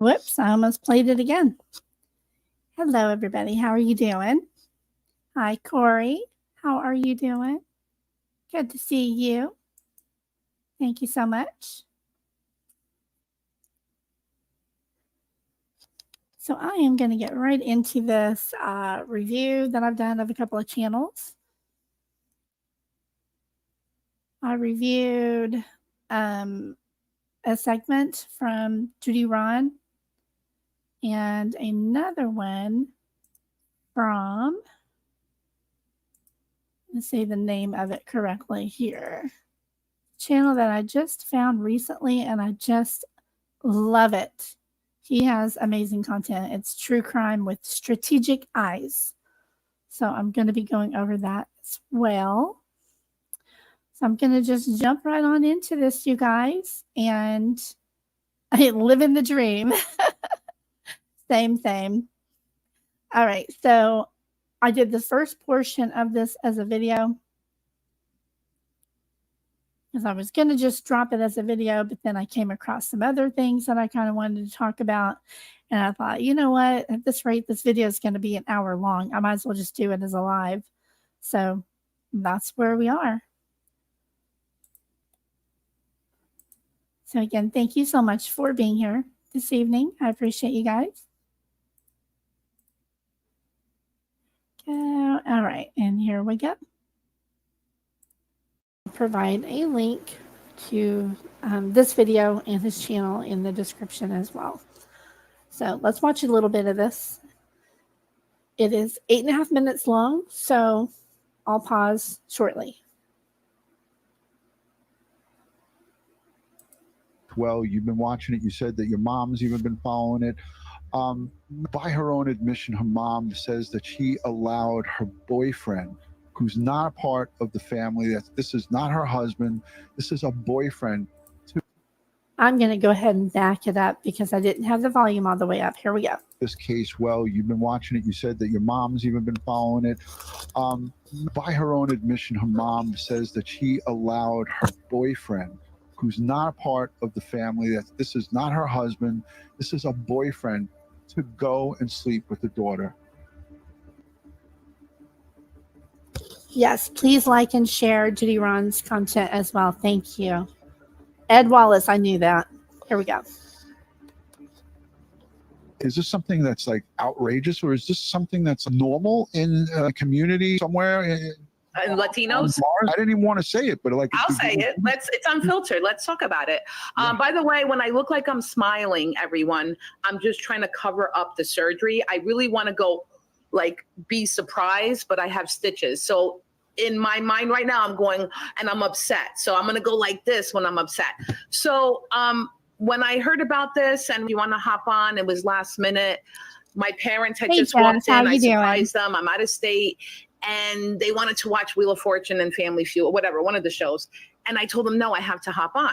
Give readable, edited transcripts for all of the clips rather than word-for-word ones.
Whoops, I almost played it again. Hello, everybody. How are you doing? Hi, Corey. How are you doing? Good to see you. Thank you so much. So I am going to get right into this review that I've done of a couple of channels. I reviewed a segment from Judy Ron and another one from, let's say the name of it correctly here, channel that I just found recently and I just love it. He has amazing content. It's true crime with strategic eyes. So I'm going to be going over that as well. So I'm going to just jump right on into this, you guys, and I live in the dream. Same. All right, so I did the first portion of this as a video because I was going to just drop it as a video, but then I came across some other things that I kind of wanted to talk about. And I thought, you know what, at this rate, this video is going to be an hour long. I might as well just do it as a live. So that's where we are. So again, thank you so much for being here this evening. I appreciate you guys. All right, and here we go. I'll provide a link to this video and his channel in the description as well. So let's watch a little bit of this. It is 8.5 minutes long, so I'll pause shortly. Well, you've been watching it. You said that your mom's even been following it. By her own admission, her mom says that she allowed her boyfriend, who's not a part of the family, that this is not her husband, this is a boyfriend. I'm going to go ahead and back it up because I didn't have the volume all the way up. Here we go. This case, well, you've been watching it. You said that your mom's even been following it. By her own admission, her mom says that she allowed her boyfriend, who's not a part of the family, that this is not her husband, this is a boyfriend, to go and sleep with the daughter. Yes, please like and share Judy Ron's content as well. Thank you. Ed Wallace, I knew that. Here we go. Is this something that's like outrageous, or is this something that's normal in a community somewhere? And Latinos? I didn't even want to say it, but like I'll say it. It's unfiltered. Let's talk about it. By the way, when I look like I'm smiling, everyone, I'm just trying to cover up the surgery. I really want to go like be surprised, but I have stitches. So in my mind right now, I'm going and I'm upset. So I'm going to go like this when I'm upset. So when I heard about this and you want to hop on, it was last minute. My parents had just walked in. I surprised them. I'm out of state. And they wanted to watch Wheel of Fortune and Family Feud or whatever, one of the shows. And I told them, no, I have to hop on.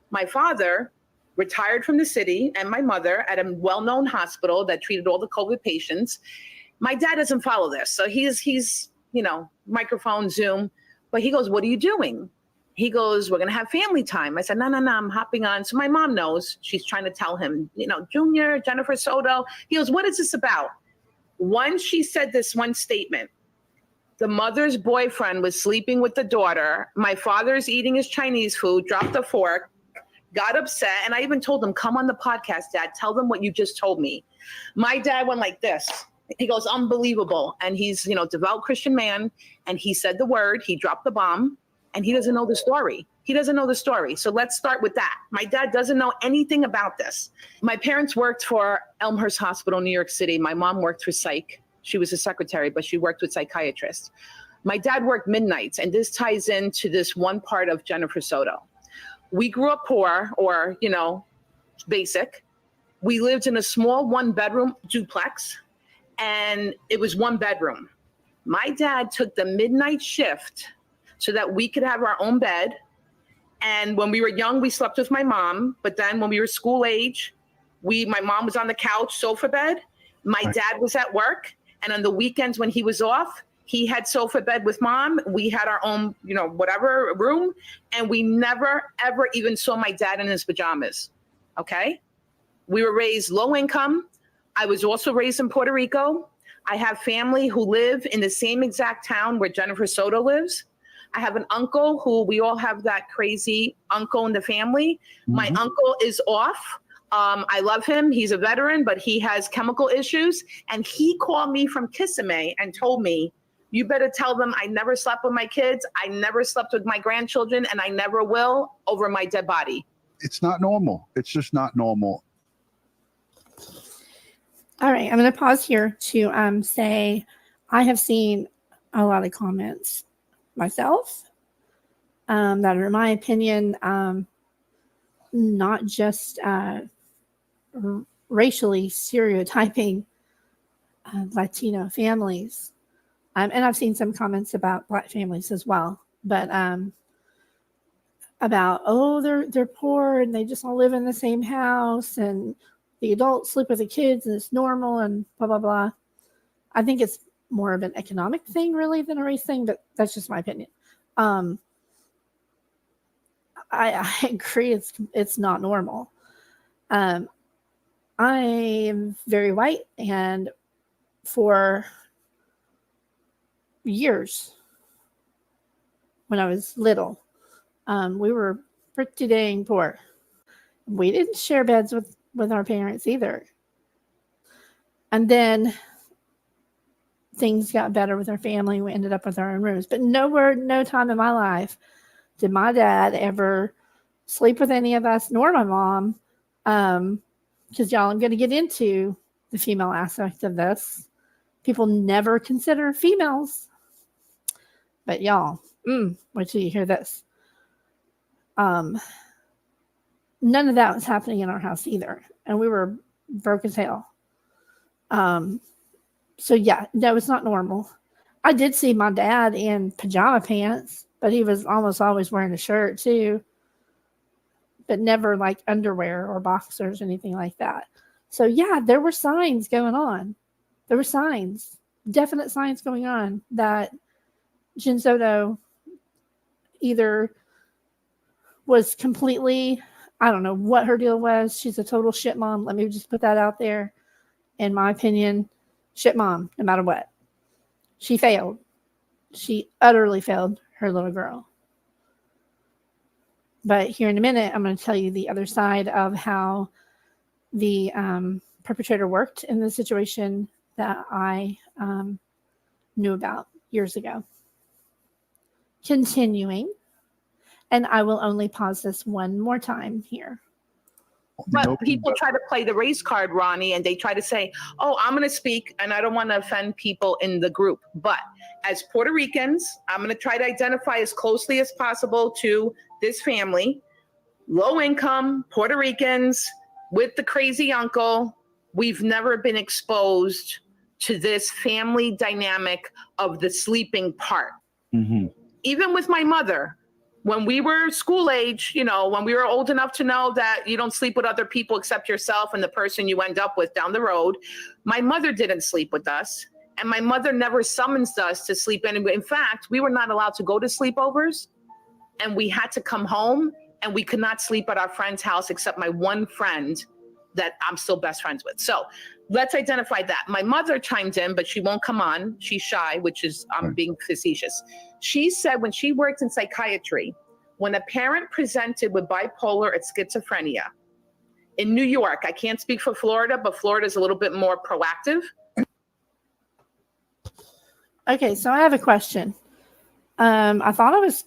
My father retired from the city and my mother at a well-known hospital that treated all the COVID patients. My dad doesn't follow this. So he's, you know, microphone, Zoom. But he goes, what are you doing? He goes, we're going to have family time. I said, no, I'm hopping on. So my mom knows. She's trying to tell him, you know, Junior, Jennifer Soto. He goes, what is this about? Once she said this one statement, the mother's boyfriend was sleeping with the daughter. My father's eating his Chinese food, dropped a fork, got upset. And I even told him, come on the podcast, Dad. Tell them what you just told me. My dad went like this. He goes, unbelievable. And he's, you know, devout Christian man. And he said the word, he dropped the bomb, and he doesn't know the story. He doesn't know the story. So let's start with that. My dad doesn't know anything about this. My parents worked for Elmhurst Hospital, New York City. My mom worked for psych. She was a secretary, but she worked with psychiatrists. My dad worked midnights, and this ties into this one part of Jennifer Soto. We grew up poor, or, you know, basic. We lived in a small one-bedroom duplex, and it was one bedroom. My dad took the midnight shift so that we could have our own bed. And when we were young, we slept with my mom. But then when we were school age, my mom was on the couch, sofa bed. My dad was at work. And on the weekends when he was off, he had sofa bed with mom. We had our own, you know, whatever room. And we never, ever even saw my dad in his pajamas. Okay? We were raised low income. I was also raised in Puerto Rico. I have family who live in the same exact town where Jennifer Soto lives. I have an uncle who we all have that crazy uncle in the family. My uncle is off. I love him. He's a veteran, but he has chemical issues. And he called me from Kissimmee and told me, you better tell them I never slept with my kids. I never slept with my grandchildren, and I never will over my dead body. It's not normal. It's just not normal. All right, I'm going to pause here to say I have seen a lot of comments myself that are, in my opinion, not just racially stereotyping Latino families. And I've seen some comments about Black families as well, but about, oh, they're poor and they just all live in the same house and the adults sleep with the kids and it's normal and blah, blah, blah. I think it's more of an economic thing really than a race thing, but that's just my opinion. I agree it's not normal. I am very white, and for years when I was little, we were pretty dang poor. We didn't share beds with our parents either. And then things got better with our family. We ended up with our own rooms. But no time in my life did my dad ever sleep with any of us, nor my mom. Because y'all, I'm going to get into the female aspect of this. People never consider females. But y'all, wait till you hear this. None of that was happening in our house either. And we were broke as hell. So yeah, no, it's not normal. I did see my dad in pajama pants, but he was almost always wearing a shirt too. But never like underwear or boxers or anything like that. So yeah, there were signs going on. There were signs, definite signs going on that Jen Soto either was completely, I don't know what her deal was. She's a total shit mom. Let me just put that out there. In my opinion, shit mom, no matter what. She failed. She utterly failed her little girl. But here in a minute, I'm going to tell you the other side of how the perpetrator worked in the situation that I knew about years ago. Continuing, and I will only pause this one more time here. But people try to play the race card, Ronnie, and they try to say, oh, I'm going to speak, and I don't want to offend people in the group. But as Puerto Ricans, I'm going to try to identify as closely as possible to this family. Low income, Puerto Ricans, with the crazy uncle. We've never been exposed to this family dynamic of the sleeping part. Mm-hmm. Even with my mother. When we were school age, when we were old enough to know that you don't sleep with other people except yourself and the person you end up with down the road, my mother didn't sleep with us. And my mother never summons us to sleep anywhere. In fact, we were not allowed to go to sleepovers. And we had to come home, and we could not sleep at our friend's house except my one friend that I'm still best friends with. So let's identify that. My mother chimed in, but she won't come on. She's shy, which is, I'm being facetious. She said when she worked in psychiatry, when a parent presented with bipolar or schizophrenia in New York, I can't speak for Florida, but Florida is a little bit more proactive. Okay, so I have a question. I thought I was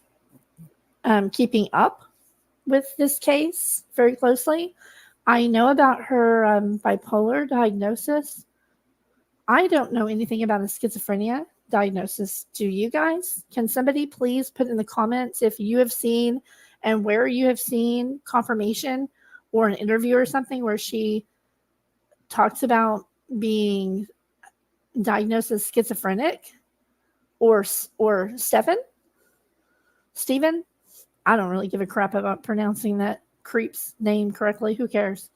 keeping up with this case very closely. I know about her bipolar diagnosis. I don't know anything about a schizophrenia diagnosis. Do you guys? Can somebody please put in the comments if you have seen and where you have seen confirmation or an interview or something where she talks about being diagnosed as schizophrenic or Stephen? I don't really give a crap about pronouncing that creep's name correctly. Who cares?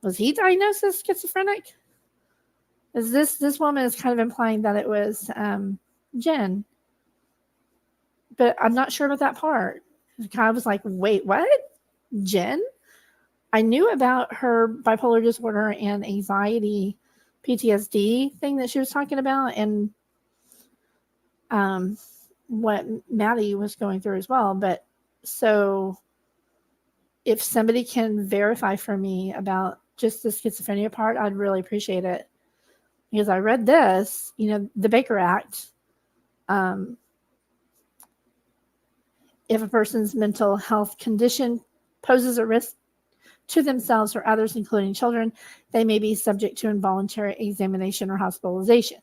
Was he diagnosed as schizophrenic? Is this woman is kind of implying that it was Jen, but I'm not sure about that part. I was like, wait, what? Jen? I knew about her bipolar disorder and anxiety PTSD thing that she was talking about, and what Maddie was going through as well. But so if somebody can verify for me about just the schizophrenia part, I'd really appreciate it. Because I read this, the Baker Act. If a person's mental health condition poses a risk to themselves or others, including children, they may be subject to involuntary examination or hospitalization.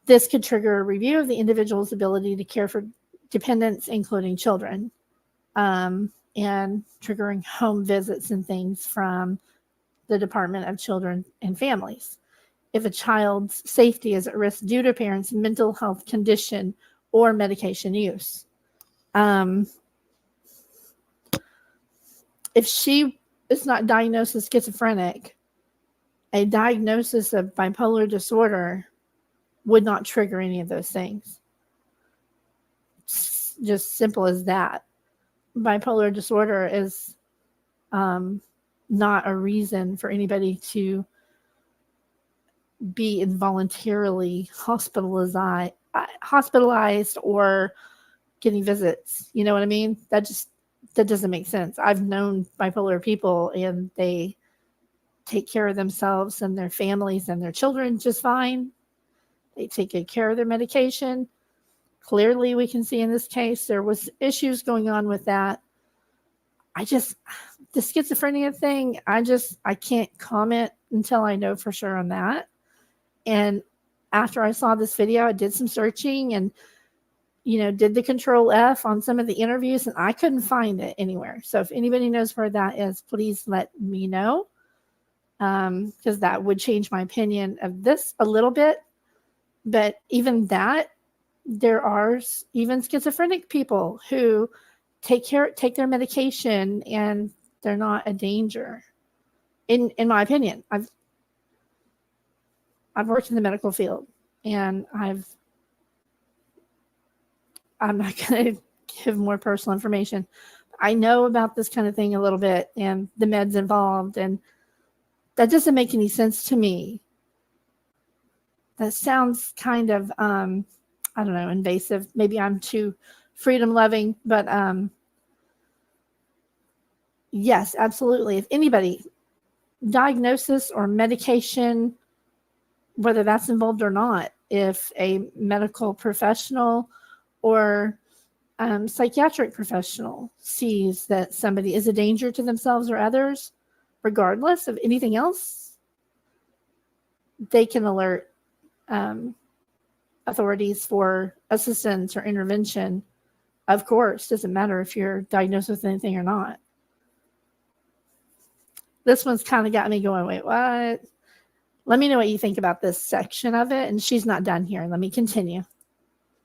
This could trigger a review of the individual's ability to care for dependents, including children, and triggering home visits and things from the Department of Children and Families. If a child's safety is at risk due to parents' mental health condition or medication use. If she is not diagnosed as schizophrenic, a diagnosis of bipolar disorder would not trigger any of those things. It's just simple as that. Bipolar disorder is not a reason for anybody to be involuntarily hospitalized or getting visits. You know what I mean? That doesn't make sense. I've known bipolar people and they take care of themselves and their families and their children just fine. They take good care of their medication. Clearly, we can see in this case there was issues going on with that. The schizophrenia thing, I can't comment until I know for sure on that. And after I saw this video, I did some searching and, did the Control F on some of the interviews, and I couldn't find it anywhere. So if anybody knows where that is, please let me know, because that would change my opinion of this a little bit. But even that, there are even schizophrenic people who take their medication and they're not a danger. In my opinion, I've worked in the medical field, and I'm not going to give more personal information. I know about this kind of thing a little bit and the meds involved, and that doesn't make any sense to me. That sounds kind of, I don't know, invasive. Maybe I'm too freedom loving, but yes, absolutely. If anybody, diagnosis or medication, whether that's involved or not, if a medical professional or psychiatric professional sees that somebody is a danger to themselves or others, regardless of anything else, they can alert authorities for assistance or intervention. Of course, doesn't matter if you're diagnosed with anything or not. This one's kind of got me going, wait, what? Let me know what you think about this section of it. And she's not done here. Let me continue.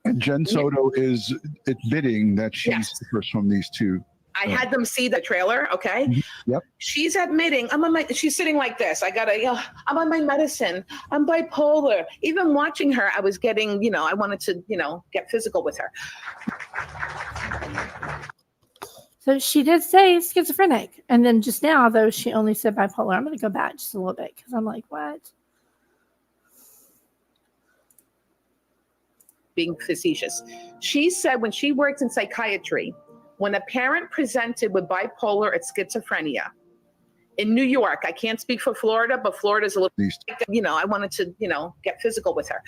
And Jen Soto is admitting that she suffers from these two. I had them see the trailer. Okay. Mm-hmm. Yep. She's admitting she's sitting like this. I'm on my medicine. I'm bipolar. Even watching her, I was getting, I wanted to, get physical with her. So she did say schizophrenic. And then just now, though, she only said bipolar. I'm going to go back just a little bit because I'm like, what? Being facetious. She said when she worked in psychiatry, when a parent presented with bipolar or schizophrenia in New York, I can't speak for Florida, but Florida's a little, I wanted to, get physical with her.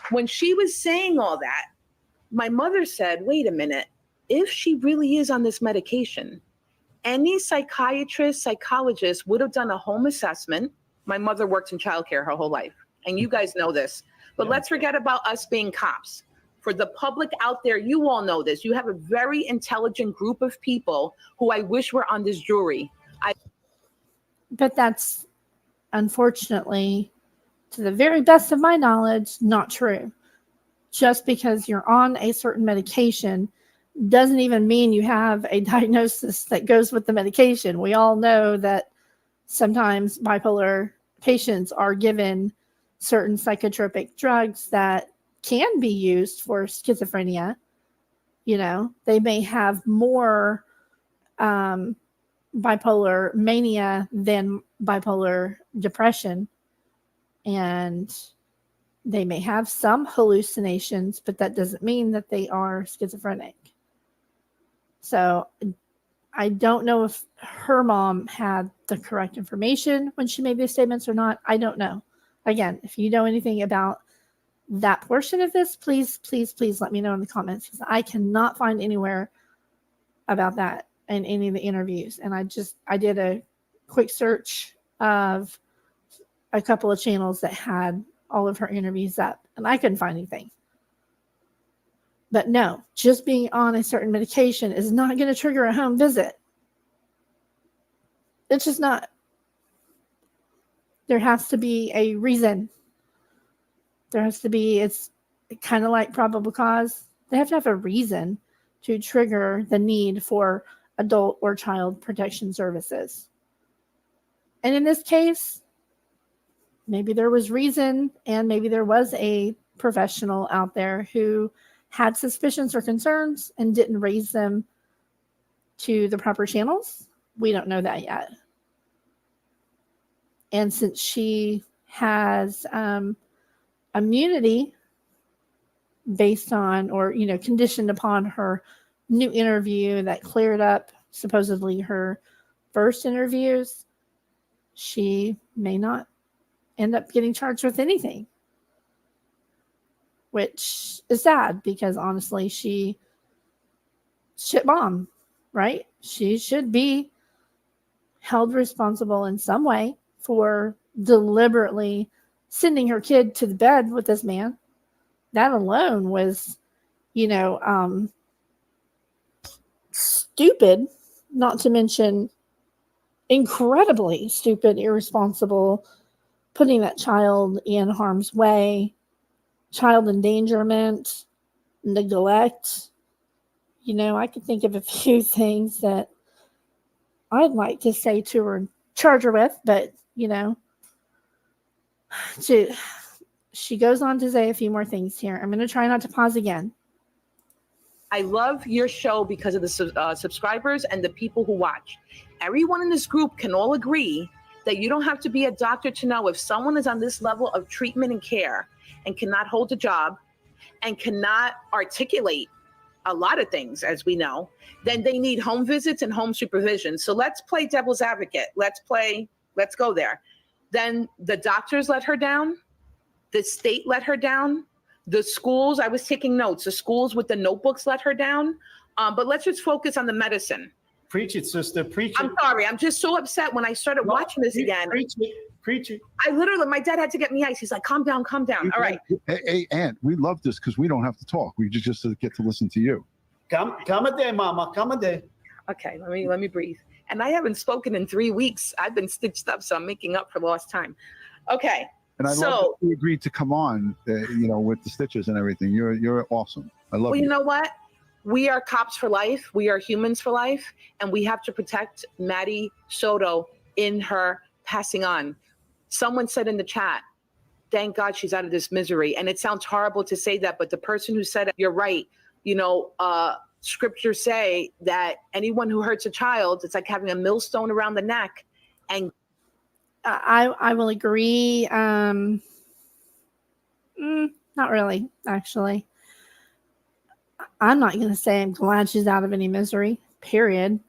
When she was saying all that, my mother said, wait a minute, if she really is on this medication, any psychiatrist, psychologist would have done a home assessment. My mother worked in childcare her whole life, and you guys know this. But let's forget about us being cops. For the public out there, you all know this. You have a very intelligent group of people who I wish were on this jury. But that's, unfortunately, to the very best of my knowledge, not true. Just because you're on a certain medication doesn't even mean you have a diagnosis that goes with the medication. We all know that sometimes bipolar patients are given certain psychotropic drugs that can be used for schizophrenia. They may have more bipolar mania than bipolar depression. And they may have some hallucinations, but that doesn't mean that they are schizophrenic. So I don't know if her mom had the correct information when she made these statements or not. I don't know. Again, if you know anything about that portion of this, please let me know in the comments, because I cannot find anywhere about that in any of the interviews. And I did a quick search of a couple of channels that had all of her interviews up, and I couldn't find anything. But no, just being on a certain medication is not going to trigger a home visit. It's just not. There has to be a reason. There has to be, it's kind of like probable cause. They have to have a reason to trigger the need for adult or child protection services. And in this case, maybe there was reason, and maybe there was a professional out there who had suspicions or concerns and didn't raise them to the proper channels. We don't know that yet. And since she has immunity based on, or, conditioned upon her new interview that cleared up supposedly her first interviews, she may not end up getting charged with anything, which is sad, because honestly, she shit bomb, right? She should be held responsible in some way for deliberately sending her kid to the bed with this man. That alone was, stupid, not to mention incredibly stupid, irresponsible, putting that child in harm's way, child endangerment, neglect. I could think of a few things that I'd like to say to her and charge her with, but, she goes on to say a few more things here. I'm going to try not to pause again. I love your show because of the subscribers and the people who watch. Everyone in this group can all agree that you don't have to be a doctor to know if someone is on this level of treatment and care and cannot hold a job and cannot articulate a lot of things, as we know, then they need home visits and home supervision. So let's play devil's advocate. Let's go there. Then the doctors let her down. The state let her down. The schools, I was taking notes, the schools with the notebooks let her down. But let's just focus on the medicine. Preach it, sister. Preach it. I'm sorry. I'm just so upset when I started watching this again. Preach it. Preach it. I literally, my dad had to get me ice. He's like, calm down, calm down. All right. Hey, Aunt, we love this because we don't have to talk. We just get to listen to you. Come a day, mama. Come a day. Okay, let me breathe. And I haven't spoken in 3 weeks. I've been stitched up, so I'm making up for lost time. Okay. And I love that you agreed to come on, with the stitches and everything. You're awesome. I love you. Well, you know what? We are cops for life. We are humans for life. And we have to protect Maddie Soto in her passing on. Someone said in the chat, thank God she's out of this misery. And it sounds horrible to say that, but the person who said it, you're right. Scriptures say that anyone who hurts a child, it's like having a millstone around the neck. And I will agree. Not really, actually. I'm not going to say I'm glad she's out of any misery, period.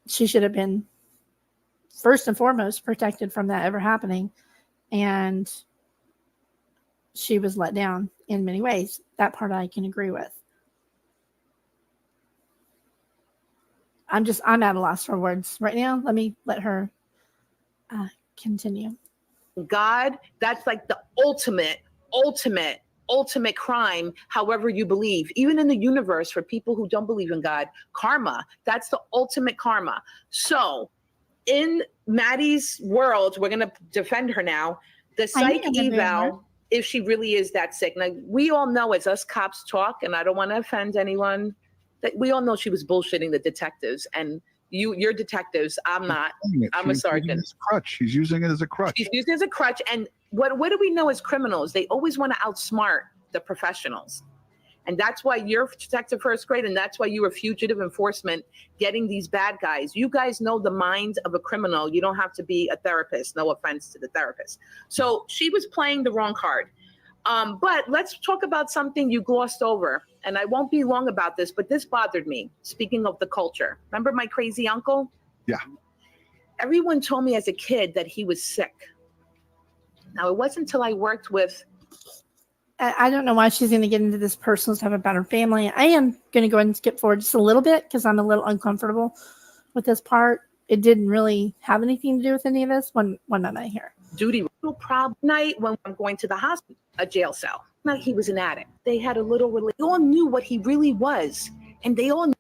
She should have been, first and foremost, protected from that ever happening. And she was let down in many ways. That part I can agree with. I'm at a loss for words right now. Let her continue. God, that's like the ultimate crime, however you believe. Even in the universe, for people who don't believe in God, karma, that's the ultimate karma. So in Maddie's world, we're going to defend her now. The psych eval, if she really is that sick. Now, we all know as us cops talk, and I don't want to offend anyone, that we all know she was bullshitting the detectives. And you're detectives. I'm not. I'm a sergeant. She's using it as a crutch. She's using it as a crutch. And what do we know as criminals? They always want to outsmart the professionals. And that's why you're detective first grade, and that's why you were fugitive enforcement getting these bad guys. You guys know the mind of a criminal. You don't have to be a therapist. No offense to the therapist. So she was playing the wrong card. But let's talk about something you glossed over. And I won't be long about this, but this bothered me. Speaking of the culture. Remember my crazy uncle? Yeah. Everyone told me as a kid that he was sick. Now, it wasn't until I worked with... I don't know why she's going to get into this personal stuff about her family. I am going to go ahead and skip forward just a little bit because I'm a little uncomfortable with this part. It didn't really have anything to do with any of this. One moment here. Duty problem night when I'm going to the hospital, a jail cell. Now he was an addict. They had a little they all knew what he really was, and they all knew.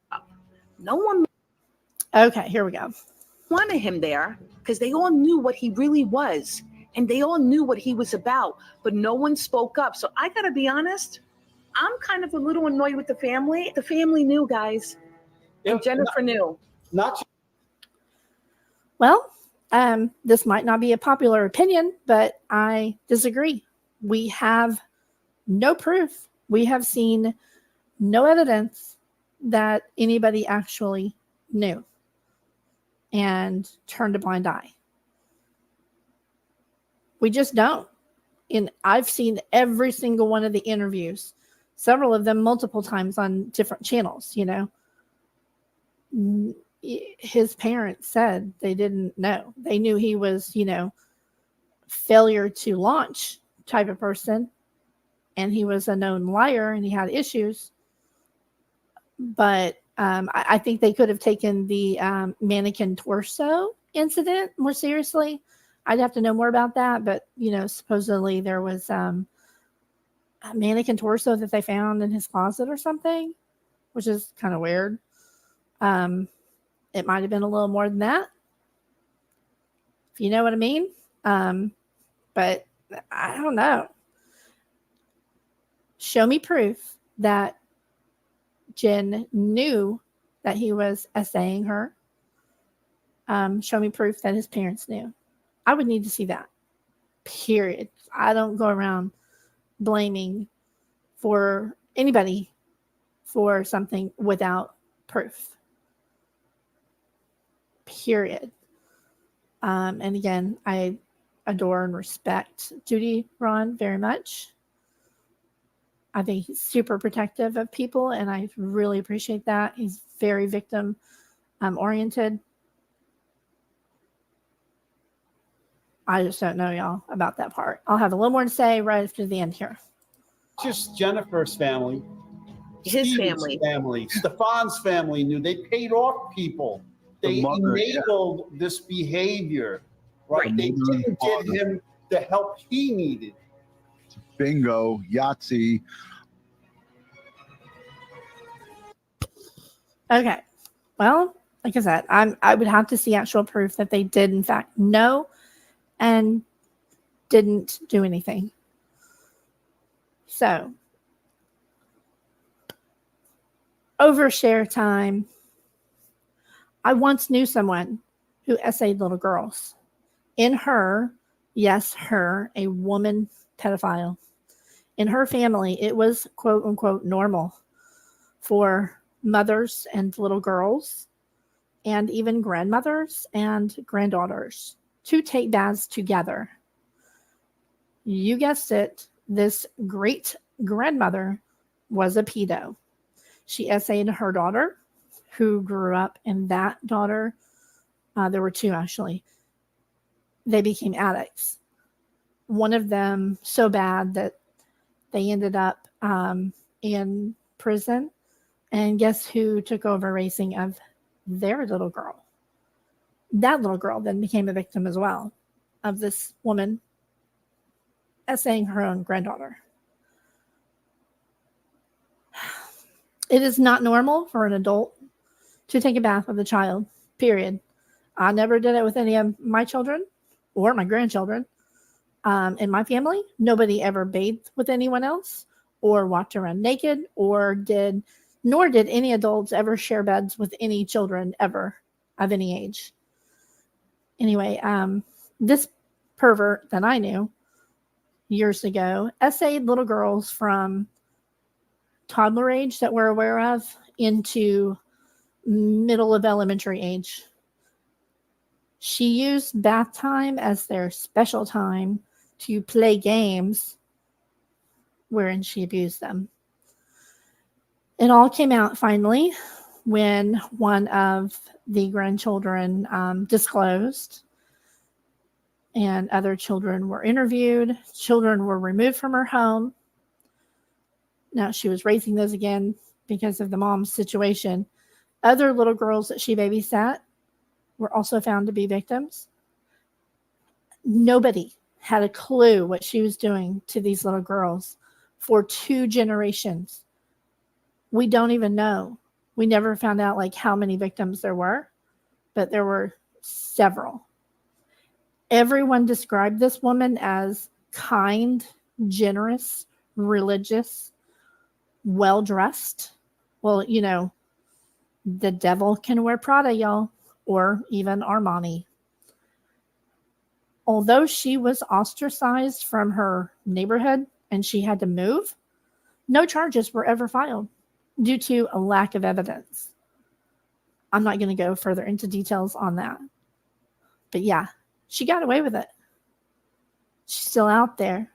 No one Okay, here we go. wanted him there because they all knew what he really was, and they all knew what he was about, but no one spoke up. So I gotta be honest, I'm kind of a little annoyed with the family. The family knew, guys, and Jennifer knew. Not Well, this might not be a popular opinion, but I disagree. We have no proof. We have seen no evidence that anybody actually knew and turned a blind eye. We just don't. And I've seen every single one of the interviews, several of them multiple times on different channels, you know. His parents said they didn't know. They knew he was, you know, failure to launch type of person, and he was a known liar and he had issues. But I think they could have taken the mannequin torso incident more seriously. I'd have to know more about that, but you know, supposedly there was a mannequin torso that they found in his closet or something, which is kind of weird. It might have been a little more than that, if you know what I mean. But I don't know. Show me proof that Jen knew that he was essaying her. Show me proof that his parents knew. I would need to see that. Period. I don't go around blaming for anybody for something without proof. Period. And again, I adore and respect Judy Ron very much. I think he's super protective of people, and I really appreciate that. He's very victim oriented. I just don't know, y'all, about that part. I'll have a little more to say right after the end here. just Jennifer's family. His Steven's family, Stefan's family knew. They paid off people. They enabled this behavior, right? They didn't give him the help he needed. Bingo, Yahtzee. Okay. Well, like I said, I would have to see actual proof that they did, in fact, know and didn't do anything. So, overshare time. I once knew someone who essayed little girls. In her, yes, her, a woman pedophile. In her family, it was quote unquote normal for mothers and little girls and even grandmothers and granddaughters to take baths together. You guessed it, this great grandmother was a pedo. She essayed her daughter, who grew up, and that daughter, there were two actually, they became addicts. One of them so bad that they ended up in prison. And guess who took over raising of their little girl? That little girl then became a victim as well of this woman essaying her own granddaughter. It is not normal for an adult to take a bath with a child, period. I never did it with any of my children or my grandchildren. In my family, nobody ever bathed with anyone else or walked around naked nor did any adults ever share beds with any children ever of any age. Anyway, this pervert that I knew years ago essayed little girls from toddler age that we're aware of into middle of elementary age. She used bath time as their special time to play games wherein she abused them. It all came out finally when one of the grandchildren disclosed, and other children were interviewed. Children were removed from her home. Now, she was raising those again because of the mom's situation. Other little girls that she babysat were also found to be victims. Nobody had a clue what she was doing to these little girls for 2 generations. We don't even know. We never found out like how many victims there were, but there were several. Everyone described this woman as kind, generous, religious, well-dressed. Well, you know, the devil can wear Prada, y'all, or even Armani. Although she was ostracized from her neighborhood and she had to move, no charges were ever filed due to a lack of evidence. I'm not going to go further into details on that. But yeah, she got away with it. She's still out there.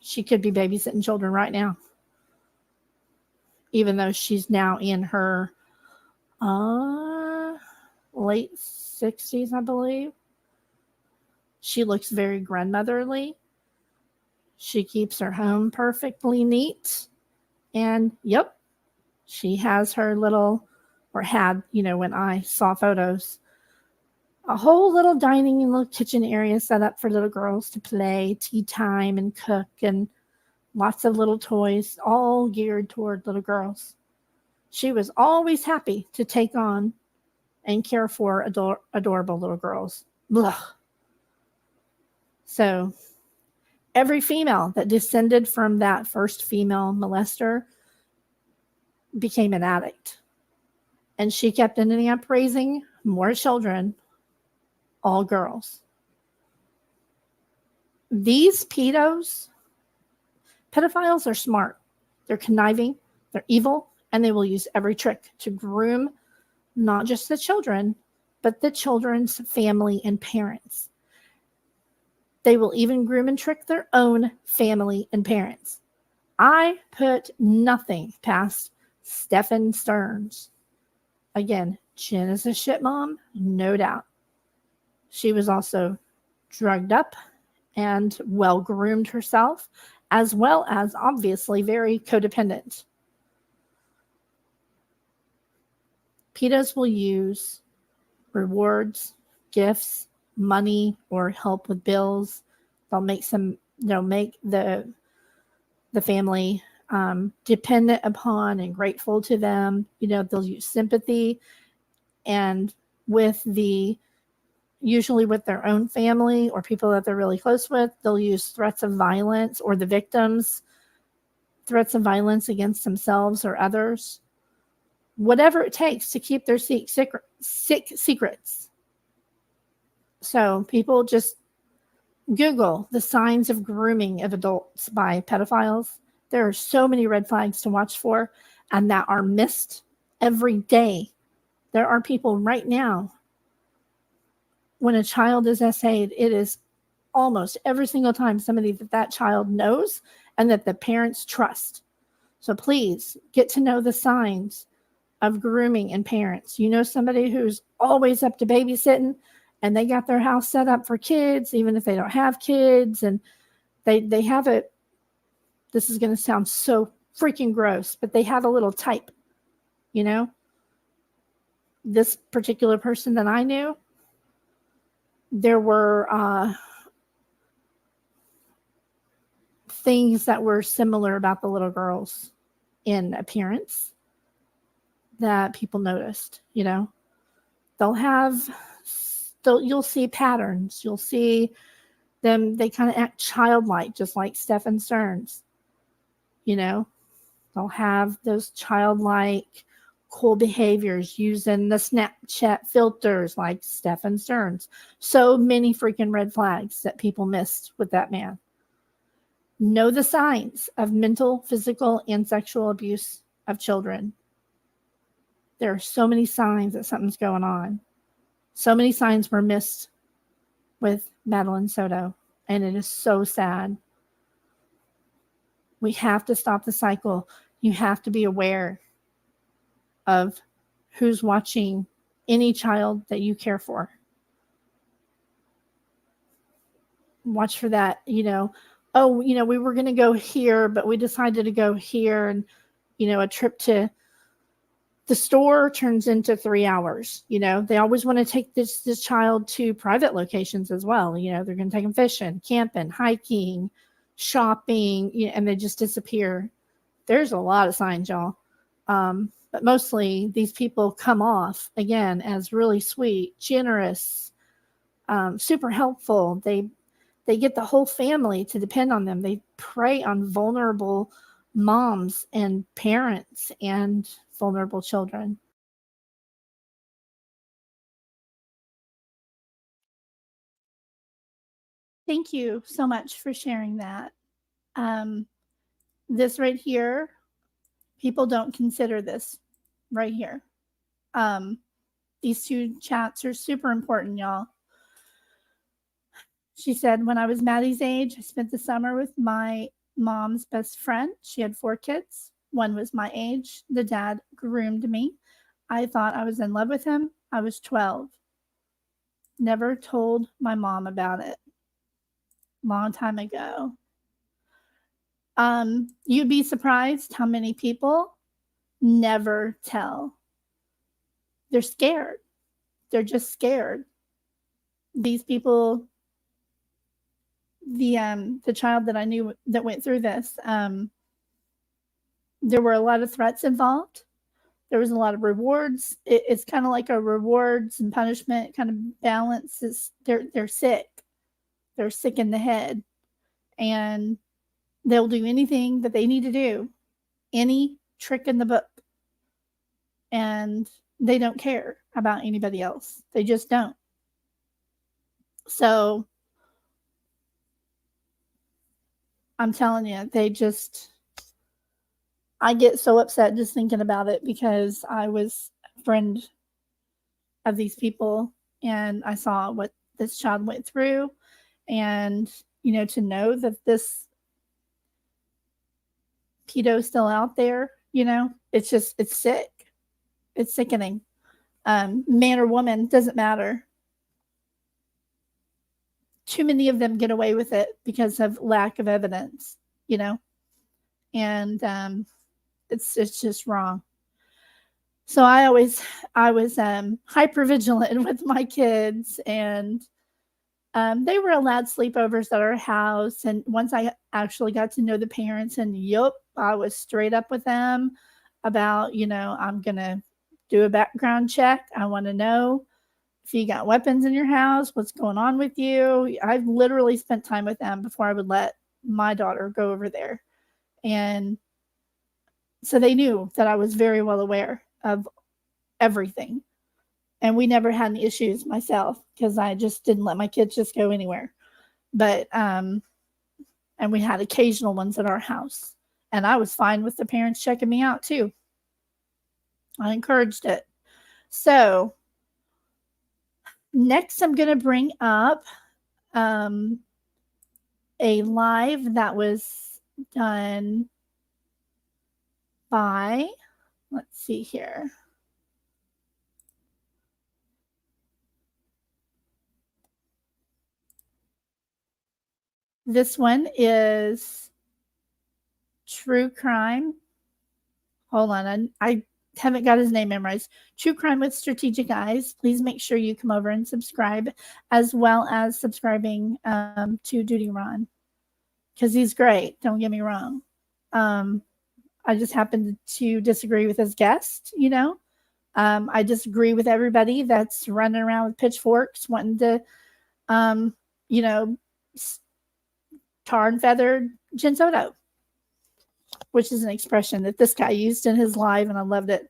She could be babysitting children right now. Even though she's now in her late 60s, I believe. She looks very grandmotherly. She keeps her home perfectly neat. And yep, she has her little, or had, you know, when I saw photos, a whole little dining and little kitchen area set up for little girls to play, tea time and cook, and lots of little toys, all geared toward little girls. She was always happy to take on and care for adorable little girls. Blah. So every female that descended from that first female molester became an addict. And she kept ending up raising more children, all girls. These pedophiles are smart. They're conniving, they're evil, and they will use every trick to groom not just the children, but the children's family and parents. They will even groom and trick their own family and parents. I put nothing past Stephen Stearns. Again, Jen is a shit mom, no doubt. She was also drugged up and well groomed herself, as well as obviously very codependent. Pedos will use rewards, gifts, money, or help with bills. They'll make the family dependent upon and grateful to them. You know, they'll use sympathy, and usually with their own family or people that they're really close with, they'll use threats of violence, or the victims, threats of violence against themselves or others. Whatever it takes to keep their sick secrets. So people just Google the signs of grooming of adults by pedophiles. There are so many red flags to watch for, and that are missed every day. There are people right now, when a child is essayed, it is almost every single time somebody that child knows and that the parents trust. So please get to know the signs of grooming in parents. You know somebody who's always up to babysitting, and they got their house set up for kids, even if they don't have kids, and they have it. This is going to sound so freaking gross, but they have a little type, you know? This particular person that I knew, there were things that were similar about the little girls in appearance that people noticed, you know? You'll see patterns. You'll see them, they kind of act childlike, just like Stephen Stearns. You know, they'll have those childlike, cool behaviors using the Snapchat filters like Stephen Stearns. So many freaking red flags that people missed with that man. Know the signs of mental, physical, and sexual abuse of children. There are so many signs that something's going on. So many signs were missed with Madeline Soto, and it is so sad. We have to stop the cycle. You have to be aware of who's watching any child that you care for. Watch for that, oh, we were going to go here, but we decided to go here, and, a trip to the store turns into 3 hours. They always want to take this child to private locations as well. They're going to take them fishing, camping, hiking, shopping, and they just disappear. There's a lot of signs, y'all. But mostly these people come off, again, as really sweet, generous, super helpful. They get the whole family to depend on them. They prey on vulnerable moms and parents and vulnerable children. Thank you so much for sharing that. This right here, people don't consider this right here. These two chats are super important, y'all. She said, when I was Maddie's age, I spent the summer with my mom's best friend. She had 4 kids. One was my age. The dad groomed me. I thought I was in love with him. I was 12. Never told my mom about it. Long time ago. You'd be surprised how many people never tell. They're scared. They're just scared. These people, the child that I knew that went through this, there were a lot of threats involved. There was a lot of rewards. It's kind of like a rewards and punishment kind of balance. They're sick. They're sick in the head. And they'll do anything that they need to do. Any trick in the book. And they don't care about anybody else. They just don't. So I'm telling you, I get so upset just thinking about it because I was a friend of these people and I saw what this child went through. And, to know that this pedo is still out there, it's sick. It's sickening. Man or woman, doesn't matter. Too many of them get away with it because of lack of evidence, and it's just wrong. So I was hyper vigilant with my kids, and they were allowed sleepovers at our house. And once I actually got to know the parents, and I was straight up with them about, I'm gonna do a background check. I want to know if you got weapons in your house, what's going on with you. I've literally spent time with them before I would let my daughter go over there. And so they knew that I was very well aware of everything. And we never had any issues myself because I just didn't let my kids just go anywhere. But, and we had occasional ones at our house. And I was fine with the parents checking me out too. I encouraged it. So next, I'm going to bring up a live that was done by, let's see here. This one is True Crime. Hold on, I haven't got his name memorized. True Crime with Strategic Eyes. Please make sure you come over and subscribe, as well as subscribing to Duty Ron, because he's great. Don't get me wrong. I just happen to disagree with his guest. I disagree with everybody that's running around with pitchforks wanting to, tar and feather Jen Soto, which is an expression that this guy used in his live, and I loved it.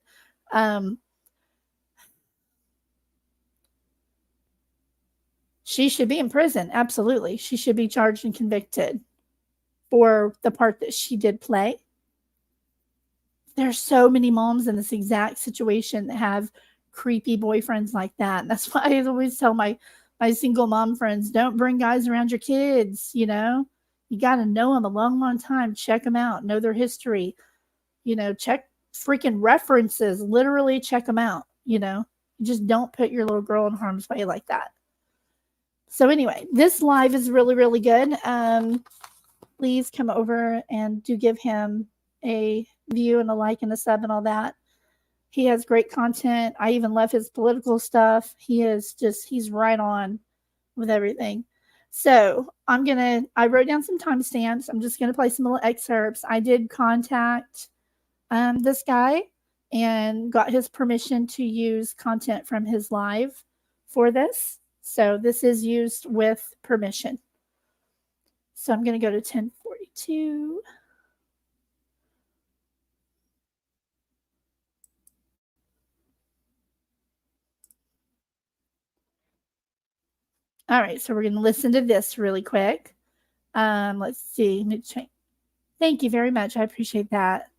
She should be in prison. Absolutely. She should be charged and convicted for the part that she did play. there's so many moms in this exact situation that have creepy boyfriends like that. And that's why I always tell my single mom friends, don't bring guys around your kids. You know, you got to know them a long, long time. Check them out, know their history, you know, check freaking references, literally check them out. You know, just don't put your little girl in harm's way like that. So anyway, this live is really, really good. Please come over and do give him a view and a like and a sub and all that. He has great content. I even love his political stuff. He's right on with everything. So I wrote down some timestamps. I'm just going to play some little excerpts. I did contact this guy and got his permission to use content from his live for this. So this is used with permission. So I'm going to go to 1042. All right, so we're going to listen to this really quick. Let's see. Thank you very much. I appreciate that.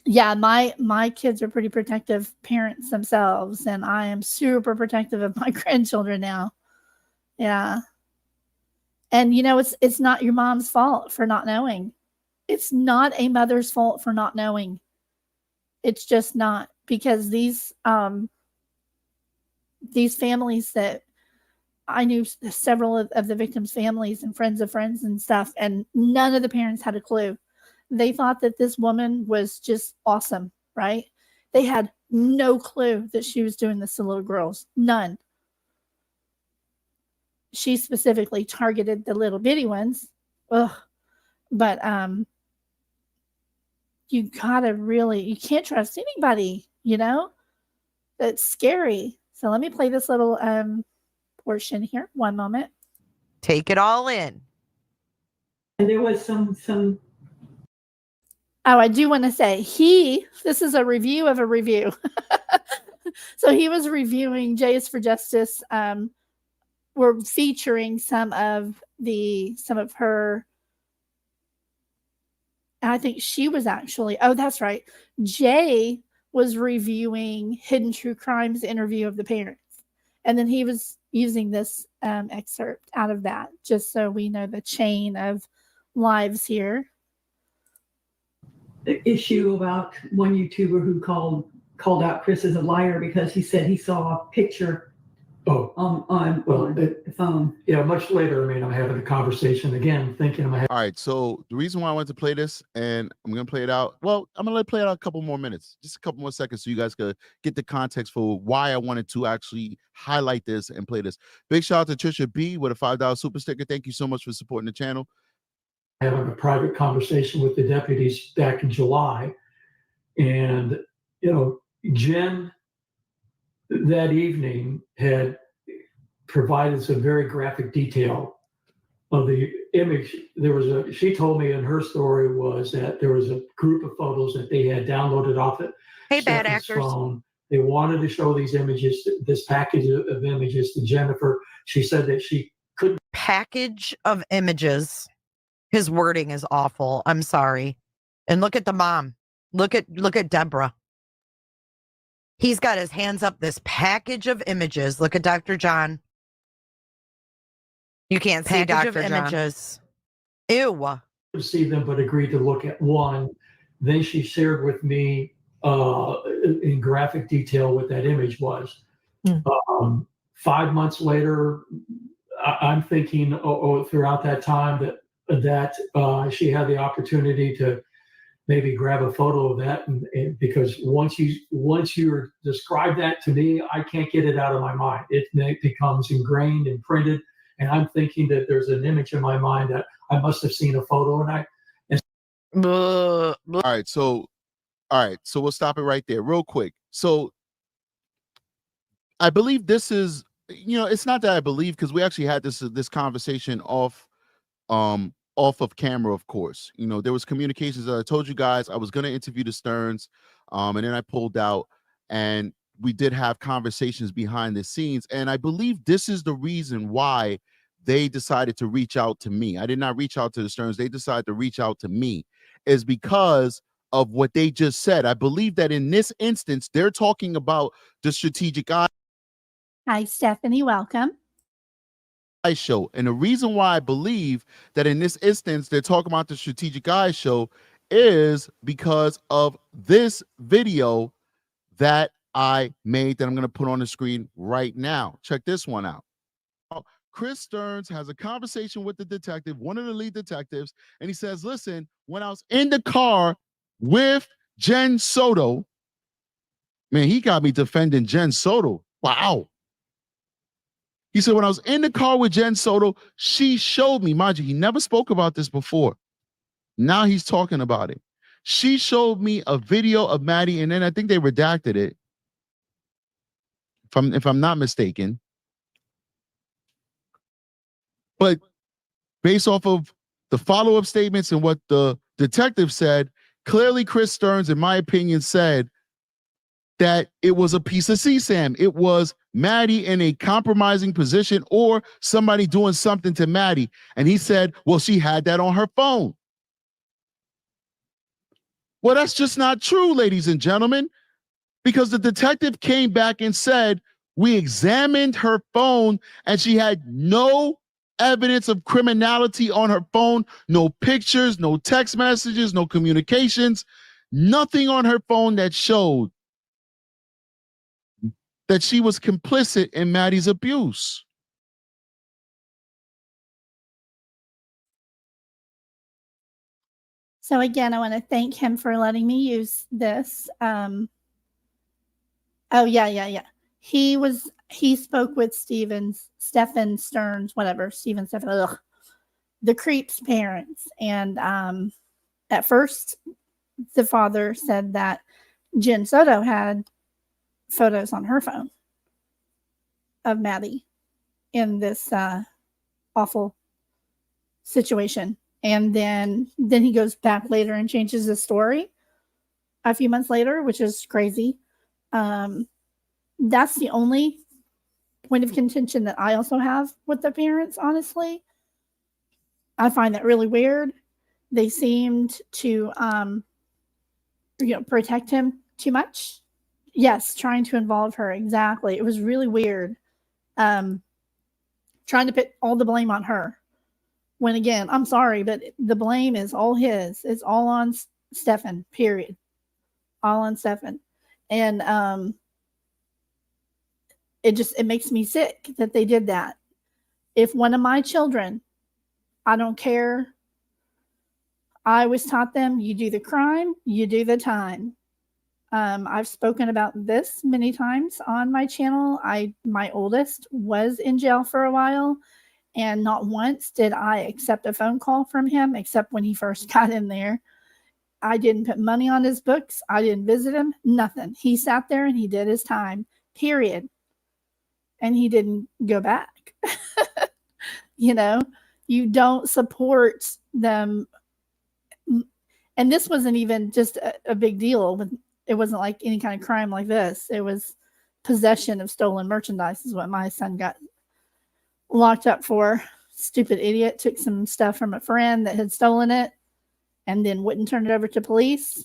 Yeah, my kids are pretty protective parents themselves, and I am super protective of my grandchildren now. Yeah. And you know, it's not your mom's fault for not knowing. It's not a mother's fault for not knowing. It's just not, because these families that I knew, several of the victims' families and friends of friends and stuff, and none of the parents had a clue. They thought that this woman was just awesome, right? They had no clue that she was doing this to little girls. None. She specifically targeted the little bitty ones. Ugh. But you can't trust anybody, you know? That's scary. So let me play this little portion here. One moment. Take it all in. And there was some. Oh, I do want to say this is a review of a review. So he was reviewing Jays for Justice. We're featuring some of her. I think she was actually, oh, that's right. Jay was reviewing Hidden True Crimes interview of the parents. And then he was using this excerpt out of that, just so we know the chain of lives here. The issue about one YouTuber who called out Chris as a liar because he said he saw a picture on the phone. Yeah, much later, I'm having a conversation again, thinking all right, so the reason why I wanted to play this, and I'm going to play it out, well, I'm going to play it out a couple more minutes, just a couple more seconds, so you guys could get the context for why I wanted to actually highlight this and play this. Big shout out to Trisha B with a $5 super sticker. Thank you so much for supporting the channel. having a private conversation with the deputies back in July. And, Jen that evening had provided some very graphic detail of the image. She told me in her story was that there was a group of photos that they had downloaded off it. Hey, bad actors. Phone. They wanted to show these images, this package of images to Jennifer. She said that she couldn't. Package of images. His wording is awful. I'm sorry. And look at the mom. Look at Deborah. He's got his hands up this package of images. Look at Dr. John. You can't see Dr. John. Images. Ew. See them, but agreed to look at one. Then she shared with me in graphic detail what that image was. 5 months later, I'm thinking throughout that time that she had the opportunity to maybe grab a photo of that, and because once you describe that to me, I can't get it out of my mind. It becomes ingrained and printed, and I'm thinking that there's an image in my mind that I must have seen a photo, All right, so we'll stop it right there real quick. So I believe this is, it's not that I believe, because we actually had this conversation off of camera, of course. There was communications that I told you guys I was going to interview the Stearns, and then I pulled out, and we did have conversations behind the scenes, and I believe this is the reason why they decided to reach out to me. I did not reach out to the Stearns. They decided to reach out to me. is because of what they just said. I believe that in this instance, they're talking about the strategic eye Stephanie. Welcome. show. And the reason why I believe that in this instance, they're talking about the strategic eye show is because of this video that I made that I'm going to put on the screen right now. Check this one out. Chris Stearns has a conversation with the detective, one of the lead detectives, and he says, listen, when I was in the car with Jen Soto, man, he got me defending Jen Soto. Wow. He said, when I was in the car with Jen Soto, she showed me, mind you, he never spoke about this before. Now he's talking about it. She showed me a video of Maddie, and then I think they redacted it, if I'm not mistaken. But based off of the follow-up statements and what the detective said, clearly Chris Stearns, in my opinion, said that it was a piece of CSAM. It was Maddie in a compromising position or somebody doing something to Maddie. And he said, well, she had that on her phone. Well, that's just not true, ladies and gentlemen, because the detective came back and said, we examined her phone and she had no evidence of criminality on her phone, no pictures, no text messages, no communications, nothing on her phone that showed that she was complicit in Maddie's abuse. So again, I want to thank him for letting me use this. Oh yeah. He spoke with Stephen Stearns, whatever, the creep's parents. And at first the father said that Jen Soto had photos on her phone of Maddie in this awful situation. And then he goes back later and changes the story a few months later, which is crazy. That's the only point of contention that I also have with the parents, honestly. I find that really weird. They seemed to protect him too much. Yes, trying to involve her. Exactly. It was really weird. Trying to put all the blame on her. When again, I'm sorry, but the blame is all his. It's all on Stefan, period. All on Stefan. And it makes me sick that they did that. If one of my children, I don't care, I always taught them, you do the crime, you do the time. I've spoken about this many times on my channel. My oldest was in jail for a while, and not once did I accept a phone call from him, except when he first got in there. I didn't put money on his books. I didn't visit him. Nothing. He sat there and he did his time, period. And he didn't go back. You don't support them. And this wasn't even just a big deal. It wasn't like any kind of crime like this. It was possession of stolen merchandise is what my son got locked up for. Stupid idiot took some stuff from a friend that had stolen it and then wouldn't turn it over to police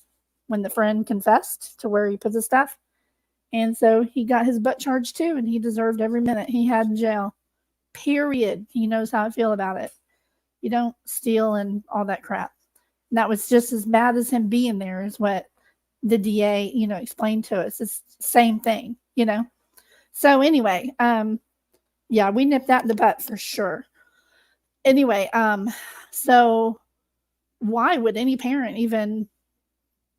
when the friend confessed to where he put the stuff. And so he got his butt charged too, and he deserved every minute he had in jail. Period. He knows how I feel about it. You don't steal and all that crap. And that was just as bad as him being there is what the DA, explained to us. It's the same thing, So anyway, yeah, we nipped that in the butt for sure. Anyway, so why would any parent even,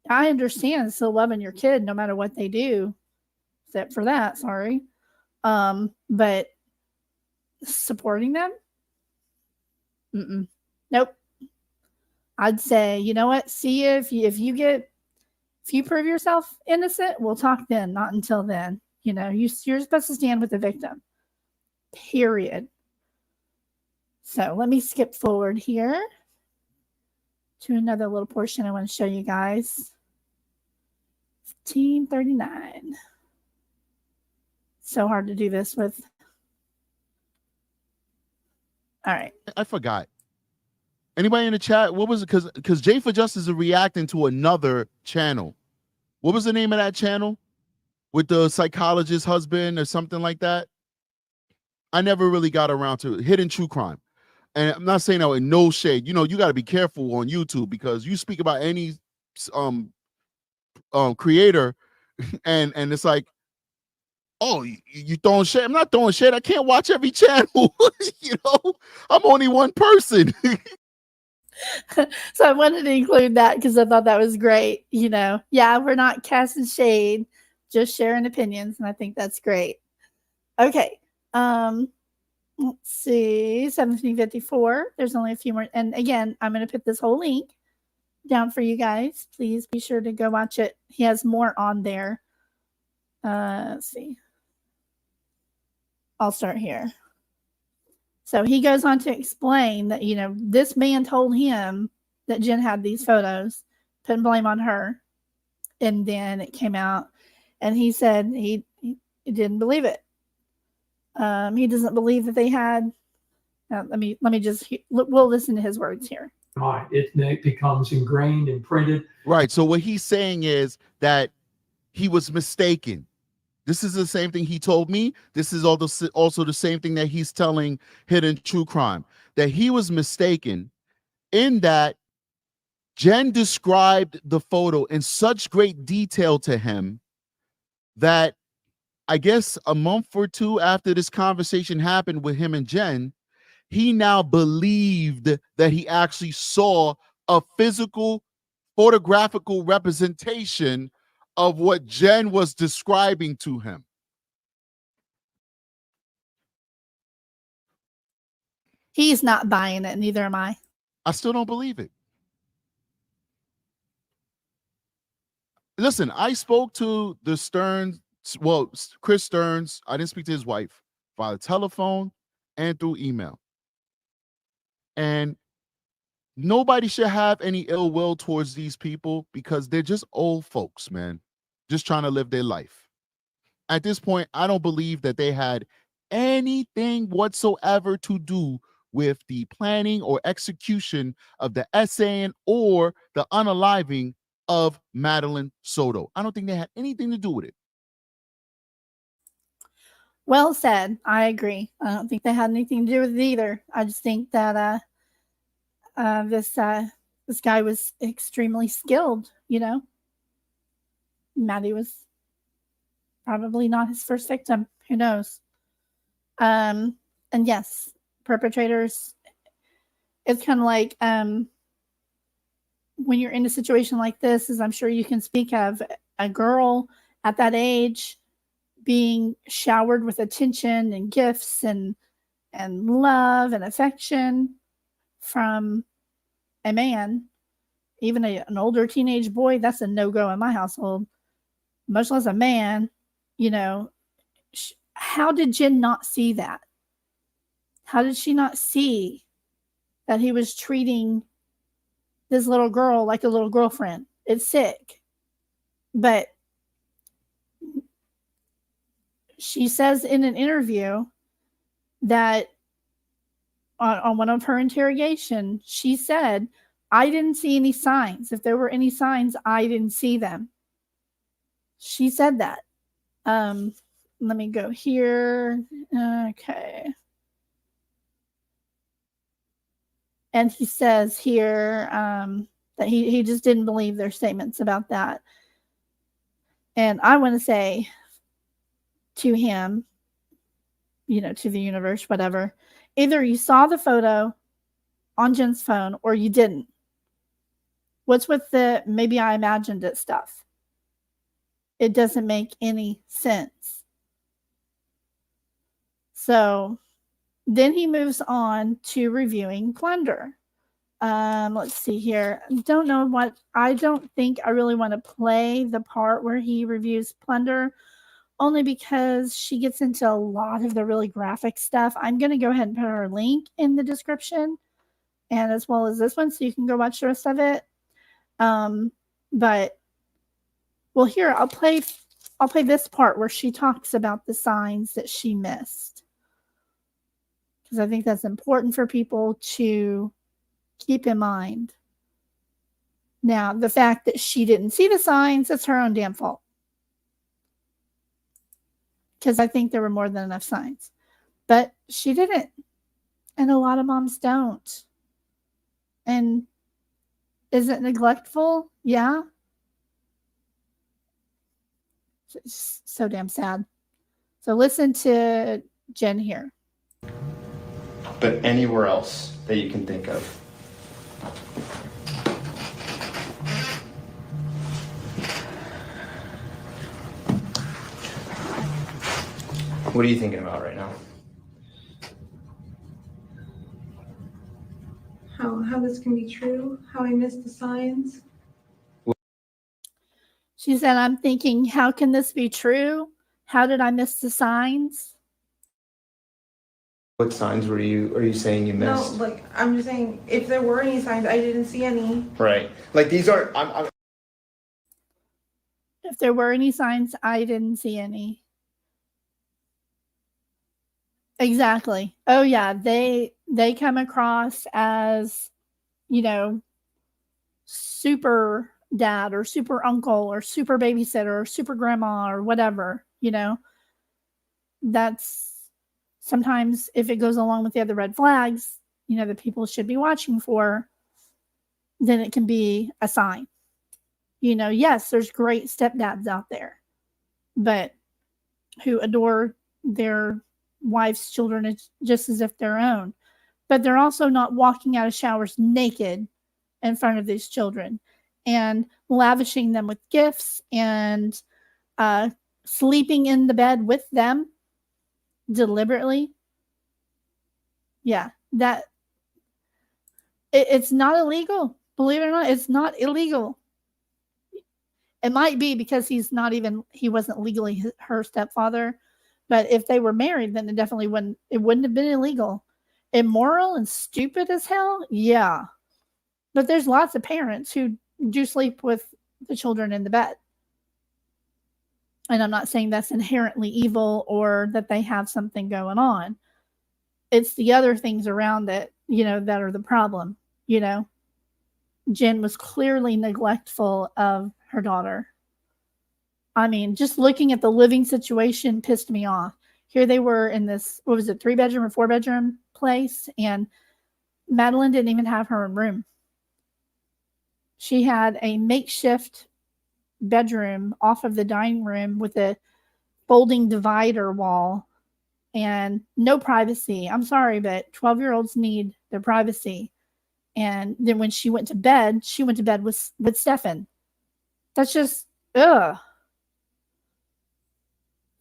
I understand still loving your kid no matter what they do, except for that, sorry. But supporting them? Nope. I'd say, you know what? See if you prove yourself innocent, we'll talk then, not until then. You're supposed to stand with the victim. Period. So let me skip forward here to another little portion I want to show you guys. 1539. So hard to do this with. All right. I forgot. Anybody in the chat? What was it? Because J for Justice is reacting to another channel. What was the name of that channel? With the psychologist husband or something like that? I never really got around to it. Hidden True Crime. And I'm not saying that with no shade. You know, you got to be careful on YouTube because you speak about any creator and it's like, oh, you throwing shit. I'm not throwing shit. I can't watch every channel. You know, I'm only one person. So I wanted to include that because I thought that was great. You know, yeah, we're not casting shade, just sharing opinions, and I think that's great. Okay. Let's see, 1754. There's only a few more. And again, I'm going to put this whole link down for you guys. Please be sure to go watch it. He has more on there. Let's see. I'll start here. So he goes on to explain that, you know, this man told him that Jen had these photos, putting blame on her. And then it came out and he said he didn't believe it. He doesn't believe that they had. Let me just, we'll listen to his words here. It becomes ingrained and printed. Right. So what he's saying is that he was mistaken. This is the same thing he told me. This is also the same thing that he's telling Hidden True Crime, that he was mistaken in that Jen described the photo in such great detail to him that I guess a month or two after this conversation happened with him and Jen, he now believed that he actually saw a physical, photographical representation of what Jen was describing to him. He's not buying it, neither am I. I still don't believe it. Listen, I spoke to the Stearns, well, Chris Stearns. I didn't speak to his wife via telephone and through email. And nobody should have any ill will towards these people because they're just old folks, man, just trying to live their life. At this point, I don't believe that they had anything whatsoever to do with the planning or execution of the essaying or the unaliving of Madeline Soto. I don't think they had anything to do with it. Well said. I agree. I don't think they had anything to do with it either. I just think that this guy was extremely skilled, you know. Maddie was probably not his first victim. Who knows? And yes, perpetrators, it's kind of like when you're in a situation like this, as I'm sure you can speak of, a girl at that age being showered with attention and gifts and love and affection from a man, even an older teenage boy, that's a no-go in my household, much less a man. You know, how did Jen not see that? How did she not see that he was treating this little girl like a little girlfriend? It's sick. But she says in an interview that on one of her interrogation, she said, I didn't see any signs. If there were any signs, I didn't see them. She said that. Let me go here. Okay. And he says here that he just didn't believe their statements about that. And I want to say to him, you know, to the universe, whatever, either you saw the photo on Jen's phone or you didn't. What's with the maybe I imagined it stuff? It doesn't make any sense. So then he moves on to reviewing plunder. Let's see here. Don't know what, I don't think I really want to play the part where he reviews plunder, only because she gets into a lot of the really graphic stuff. I'm going to go ahead and put her link in the description, and as well as this one, so you can go watch the rest of it. But well, here I'll play this part where she talks about the signs that she missed, because I think that's important for people to Keep in mind. Now, the fact that she didn't see the signs, that's her own damn fault. Because I think there were more than enough signs. But she didn't. And a lot of moms don't. And is it neglectful? Yeah. It's so damn sad. So listen to Jen here. But anywhere else that you can think of. What are you thinking about right now? How this can be true, how I missed the signs. She said, I'm thinking, how can this be true? How did I miss the signs? What signs are you saying you missed? No, like I'm just saying, if there were any signs, I didn't see any. Right. Like these aren't. If there were any signs, I didn't see any. Exactly. Oh yeah, they come across as, you know, super dad or super uncle or super babysitter or super grandma or whatever, you know. That's sometimes, if it goes along with the other red flags, you know, that people should be watching for, then it can be a sign. You know, yes, there's great stepdads out there, but who adore their wife's children just as if their own. But they're also not walking out of showers naked in front of these children and lavishing them with gifts and sleeping in the bed with them deliberately. Yeah, that it's not illegal. Believe it or not, it's not illegal. It might be because he wasn't legally her stepfather, but if they were married, then it wouldn't have been illegal. Immoral and stupid as hell, yeah. But there's lots of parents who do sleep with the children in the bed. And I'm not saying that's inherently evil or that they have something going on. It's the other things around it, you know, that are the problem, you know. Jen was clearly neglectful of her daughter. I mean, just looking at the living situation pissed me off. Here they were in this, 3-bedroom or 4-bedroom place, and Madeline didn't even have her own room. She had a makeshift bedroom off of the dining room with a folding divider wall and no privacy. I'm sorry, but 12-year-olds need their privacy. And then when she went to bed with Sleuthin. That's just, ugh.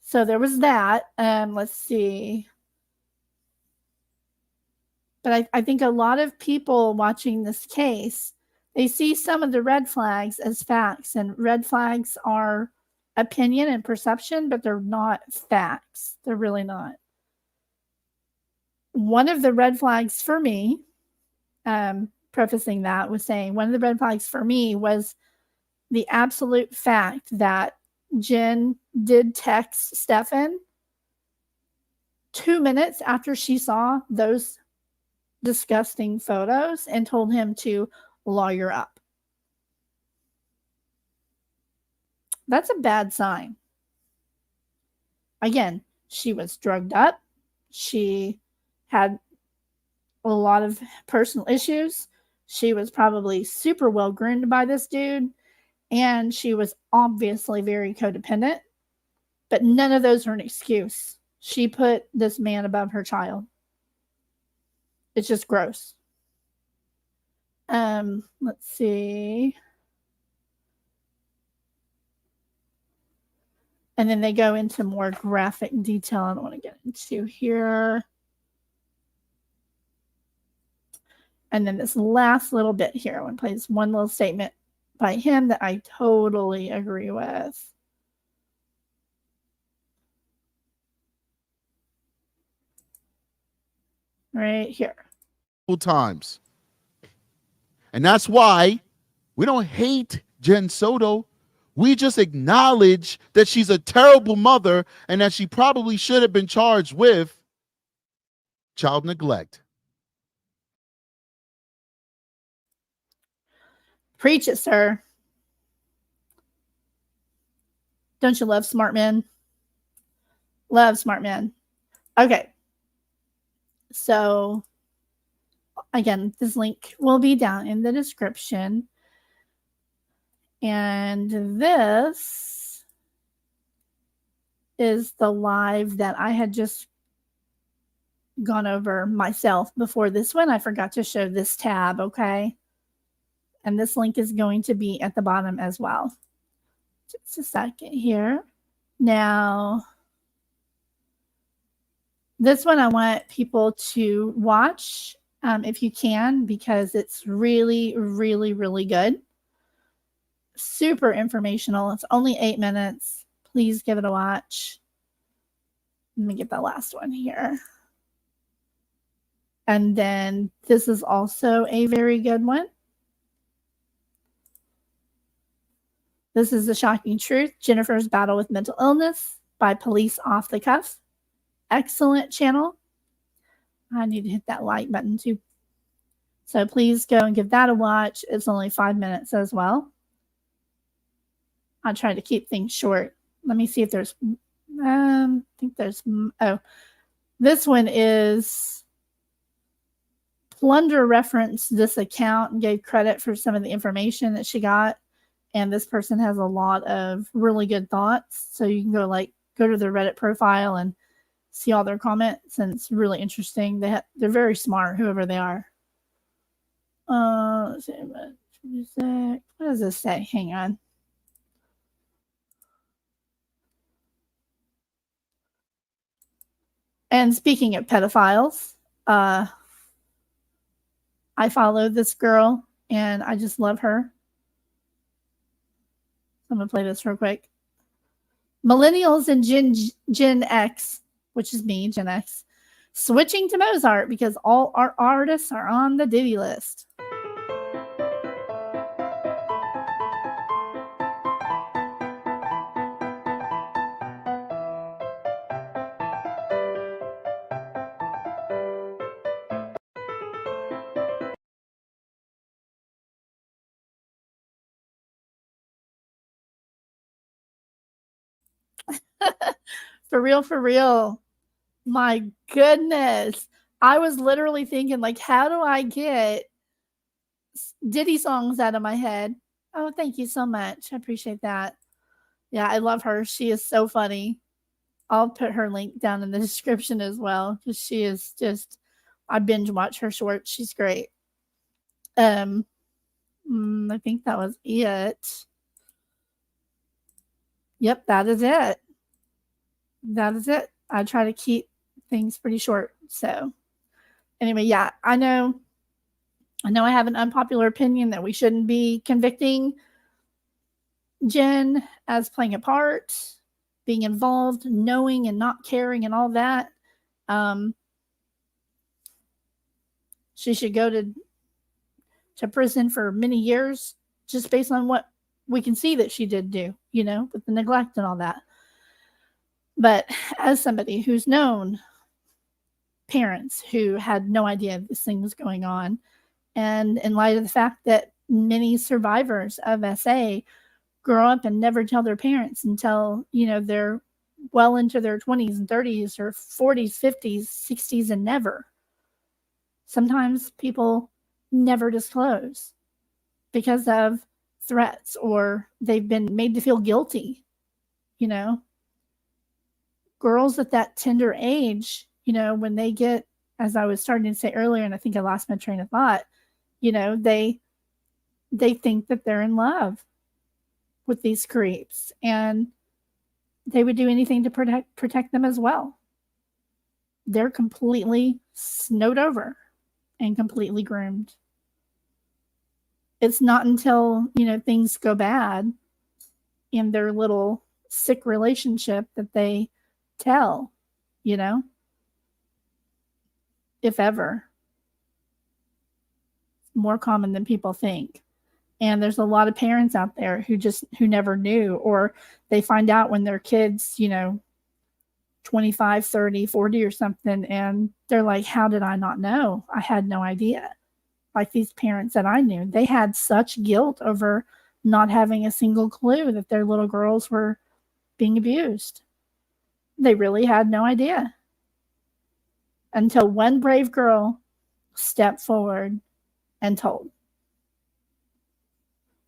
So there was that. Let's see. But I think a lot of people watching this case, they see some of the red flags as facts, and red flags are opinion and perception, but they're not facts. They're really not. One of the red flags for me, prefacing that with saying one of the red flags for me was the absolute fact that Jen did text Sleuthin 2 minutes after she saw those disgusting photos and told him to lawyer up. That's a bad sign. Again, she was drugged up. She had a lot of personal issues. She was probably super well groomed by this dude. And she was obviously very codependent. But none of those are an excuse. She put this man above her child. It's just gross. Let's see. And then they go into more graphic detail I don't want to get into here. And then this last little bit here, I want to play this one little statement by him that I totally agree with. Right here. Times. And that's why we don't hate Jen Soto. We just acknowledge that she's a terrible mother and that she probably should have been charged with child neglect. Preach it, sir. Don't you love smart men? Love smart men. Okay. So, again, this link will be down in the description. And this is the live that I had just gone over myself before this one. I forgot to show this tab, okay? And this link is going to be at the bottom as well. Just a second here. Now, this one I want people to watch if you can, because it's really, really, really good. Super informational. It's only 8 minutes. Please give it a watch. Let me get that last one here. And then this is also a very good one. This is The Shocking Truth, Jennifer's Battle with Mental Illness by Police Off the Cuff. Excellent channel. I need to hit that like button too. So please go and give that a watch. It's only 5 minutes as well. I try to keep things short. Let me see if there's, I think there's, oh, this one is Plunder referenced this account and gave credit for some of the information that she got. And this person has a lot of really good thoughts. So you can go to their Reddit profile and see all their comments. And it's really interesting. They're very smart, whoever they are. Let's see, what does this say? Hang on. And speaking of pedophiles, I follow this girl and I just love her. I'm going to play this real quick. Millennials and Gen X, which is me, Gen X, switching to Mozart because all our artists are on the Diddy list. For real, for real. My goodness. I was literally thinking, like, how do I get Diddy songs out of my head? Oh, thank you so much. I appreciate that. Yeah, I love her. She is so funny. I'll put her link down in the description as well, because she is just, I binge watch her shorts. She's great. I think that was it. Yep, that is it. That is it. I try to keep things pretty short. So anyway, yeah, I know I have an unpopular opinion that we shouldn't be convicting Jen as playing a part, being involved, knowing and not caring and all that. She should go to prison for many years just based on what we can see that she did do, with the neglect and all that. But as somebody who's known parents who had no idea this thing was going on, and in light of the fact that many survivors of SA grow up and never tell their parents until, they're well into their 20s and 30s or 40s, 50s, 60s, and never. Sometimes people never disclose because of threats or they've been made to feel guilty, Girls at that tender age, when they get, as I was starting to say earlier, and I think I lost my train of thought, they think that they're in love with these creeps and they would do anything to protect them as well. They're completely snowed over and completely groomed. It's not until, things go bad in their little sick relationship that they tell, if ever. More common than people think. And there's a lot of parents out there who never knew, or they find out when their kids, 25, 30, 40 or something, and they're like, how did I not know? I had no idea. like these parents that I knew, they had such guilt over not having a single clue that their little girls were being abused. They really had no idea until one brave girl stepped forward and told.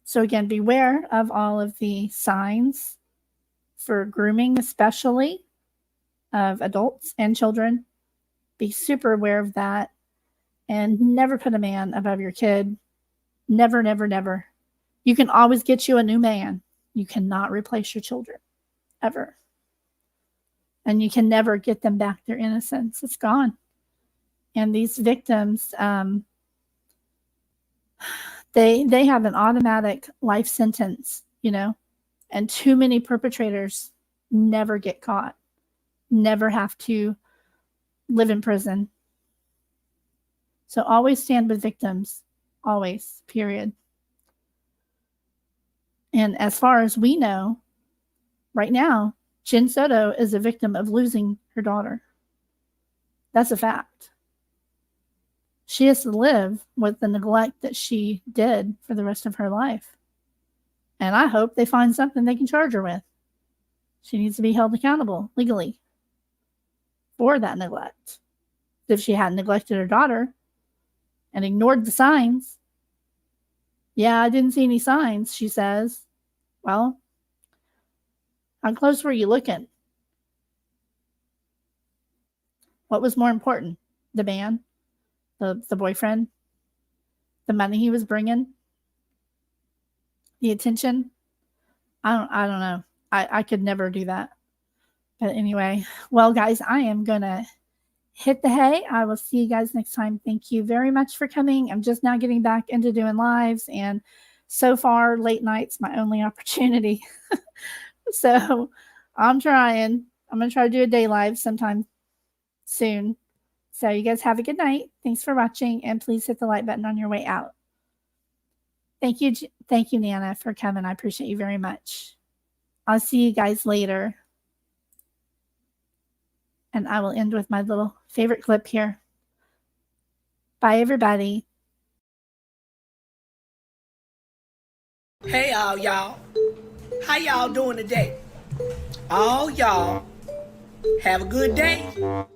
So again, beware of all of the signs for grooming, especially of adults and children. Be super aware of that, and never put a man above your kid. Never, never, never. You can always get you a new man. You cannot replace your children, ever. And you can never get them back their innocence. It's gone. And these victims, they have an automatic life sentence, you know, and too many perpetrators never get caught, never have to live in prison. So always stand with victims, always, period. And as far as we know, right now, Jen Soto is a victim of losing her daughter. That's a fact. She has to live with the neglect that she did for the rest of her life. And I hope they find something they can charge her with. She needs to be held accountable legally for that neglect. If she hadn't neglected her daughter and ignored the signs, yeah, I didn't see any signs, she says. Well, how close were you looking? What was more important? The man? The boyfriend? The money he was bringing? The attention? I don't know. I could never do that. But anyway, well, guys, I am going to hit the hay. I will see you guys next time. Thank you very much for coming. I'm just now getting back into doing lives, and so far, late night's my only opportunity. So I'm trying. I'm going to try to do a day live sometime soon. So you guys have a good night. Thanks for watching, and please hit the like button on your way out. Thank you, Nana, for coming. I appreciate you very much. I'll see you guys later. And I will end with my little favorite clip here. Bye, everybody. Hey, all y'all. How y'all doing today? All y'all have a good day.